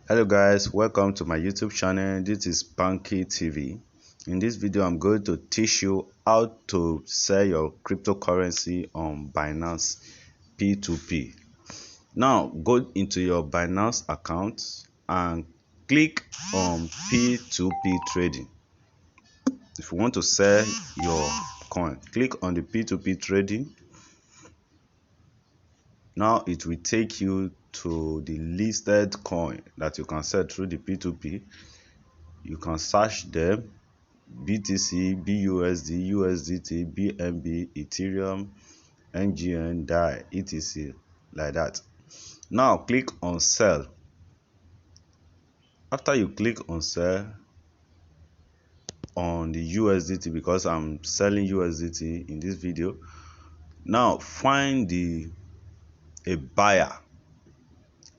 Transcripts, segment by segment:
Hello guys, welcome to my YouTube channel. This is Banky TV. In this video I'm going to teach you how to sell your cryptocurrency on Binance P2p. Now go into your Binance account and click on P2p trading. If you want to sell your coin, click on the P2p trading. Now it will take you to the listed coin that you can sell through the P2p. You can search them: BTC, BUSD, USDT, BNB, Ethereum, NGN, DAI, etc. like that. Now click on sell. After you click on sell on the USDT, because I'm selling USDT in this video, now find a buyer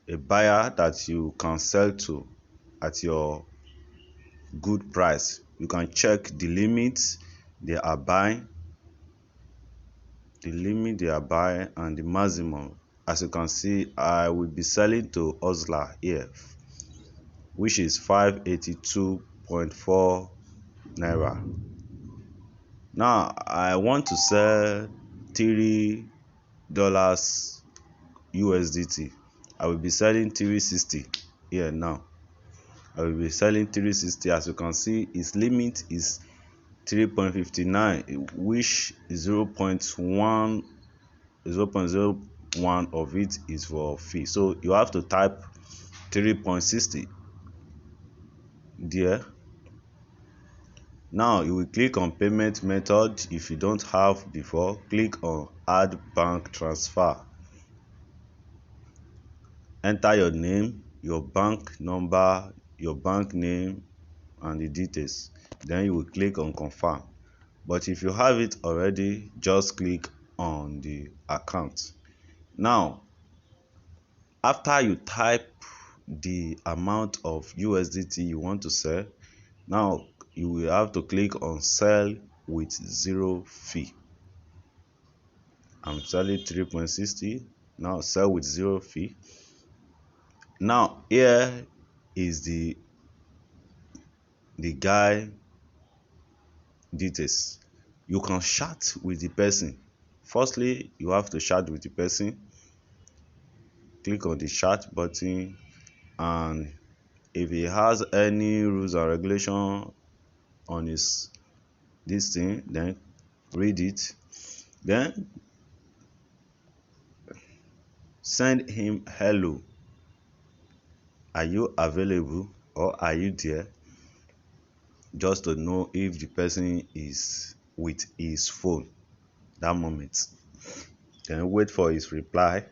that you can sell to at your good price. You can check the limits they are buying, and the maximum. As you can see, I will be selling to Hustler here, which is 582.4 naira. Now I want to sell $3 USDT. I will be selling 360 here. Now I will be selling 360. As you can see, its limit is 3.59, which is 0.01 of it is for fee. So you have to type 3.60 there. Now you will click on payment method. If you don't have before, click on add bank transfer. Enter your name, your bank number, your bank name, and the details. Then you will click on confirm. But if you have it already, just click on the account. Now after you type the amount of USDT you want to sell, now you will have to click on sell with zero fee. I'm selling 3.60. Now sell with zero fee. Now here is the guy details. You can chat with the person. Firstly, you have to chat with the person. Click on the chat button, and if he has any rules and regulation on this thing, then read it. Then send him hello. Are you available, or are you there? Just to know if the person is with his phone that moment. Then wait for his reply.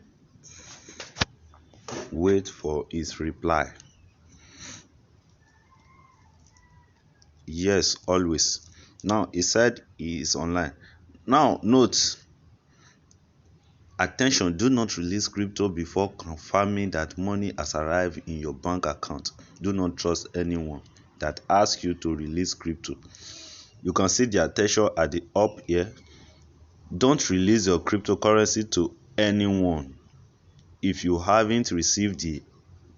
Yes, always. Now he said he is online. Now note: attention, do not release crypto before confirming that money has arrived in your bank account. Do not trust anyone that asks you to release crypto. You can see the attention at the up here. Don't release your cryptocurrency to anyone if you haven't received the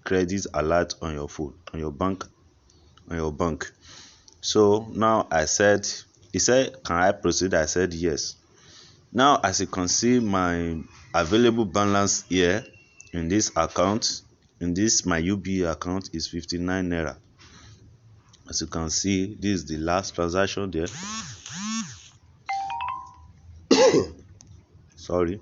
credit alert on your phone, on your bank. So now he said, can I proceed? I said yes. Now as you can see, my available balance here in this account, my UBA account, is 59 naira. As you can see, this is the last transaction there. Sorry.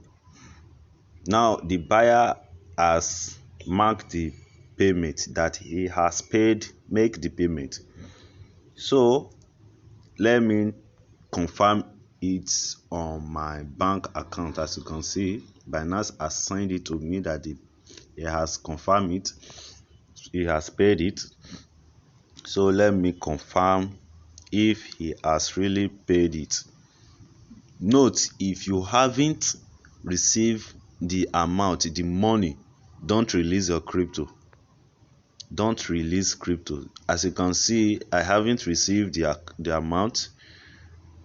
Now the buyer has marked the payment that he has paid. Make the payment. So let me confirm it on my bank account. As you can see, Binance has signed it to me that he has confirmed it. He has paid it. So let me confirm if he has really paid it. Note: if you haven't received the amount, the money, don't release your crypto. Don't release crypto. As you can see, I haven't received the amount.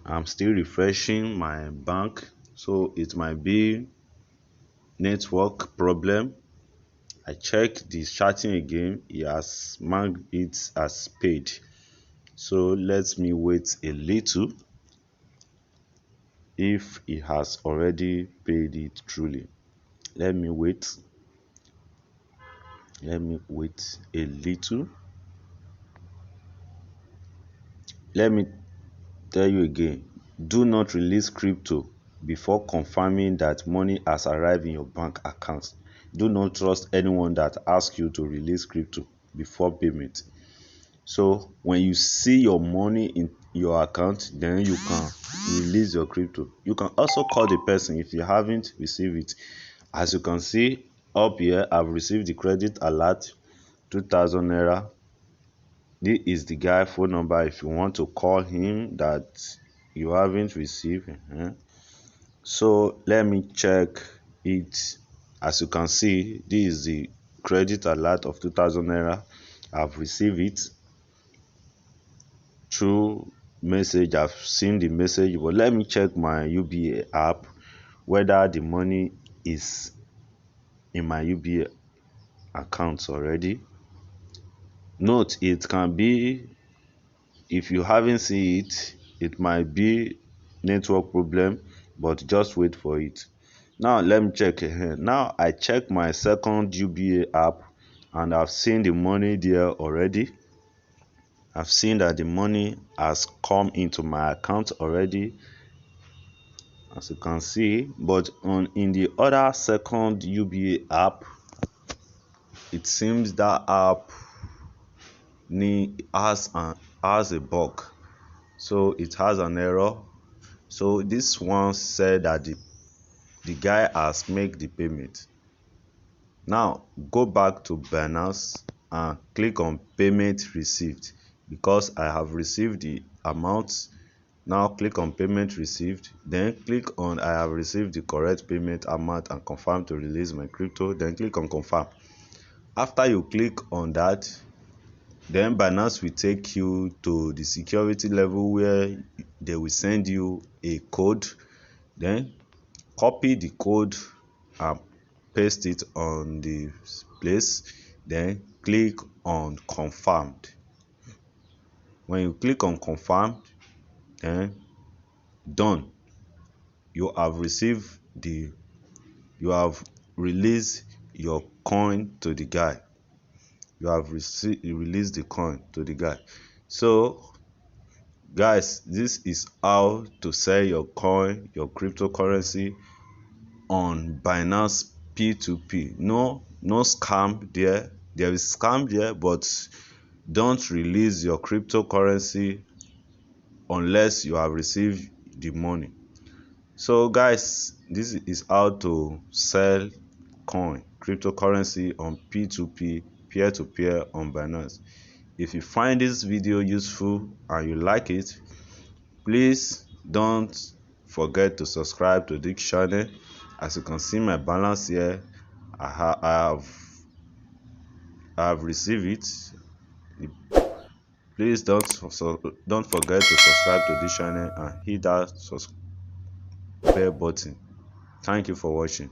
I'm still refreshing my bank, so it might be network problem. I check the chatting again, he has marked it as paid. So let me wait a little. If he has already paid it truly, let me wait a little. Let me tell you again, do not release crypto before confirming that money has arrived in your bank account. Do not trust anyone that asks you to release crypto before payment. So when you see your money in your account, then you can release your crypto. You can also call the person if you haven't received it. As you can see up here, I've received the credit alert, 2,000 naira. This is the guy phone number if you want to call him that you haven't received. So let me check it. As you can see, this is the credit alert of 2,000 naira. I've received it through message. I've seen the message, but let me check my UBA app whether the money is in my UBA account already. Note, it can be, if you haven't seen it, it might be network problem, but just wait for it. Now let me check here. Now I check my second UBA app and I've seen the money there already. I've seen that the money has come into my account already, as you can see. But in the other second UBA app, it seems that app has a bug, so it has an error. So this one said that the guy has made the payment. Now go back to Binance and click on payment received, because I have received the amount. Now click on payment received, then click on I have received the correct payment amount and confirm to release my crypto, then click on confirm. After you click on that, then Binance will take you to the security level where they will send you a code. Then copy the code and paste it on the place, then click on confirmed. When you click on confirmed, then done. You have released your coin to the guy. You have released the coin to the guy. So guys, this is how to sell your coin, your cryptocurrency on Binance P2P. No scam there. There is scam there, but don't release your cryptocurrency unless you have received the money. So guys, this is how to sell cryptocurrency on P2P, peer-to-peer on Binance. If you find this video useful and you like it, please don't forget to subscribe to this channel. As you can see my balance here, I have received it. Please don't forget to subscribe to this channel and hit that bell button. Thank you for watching.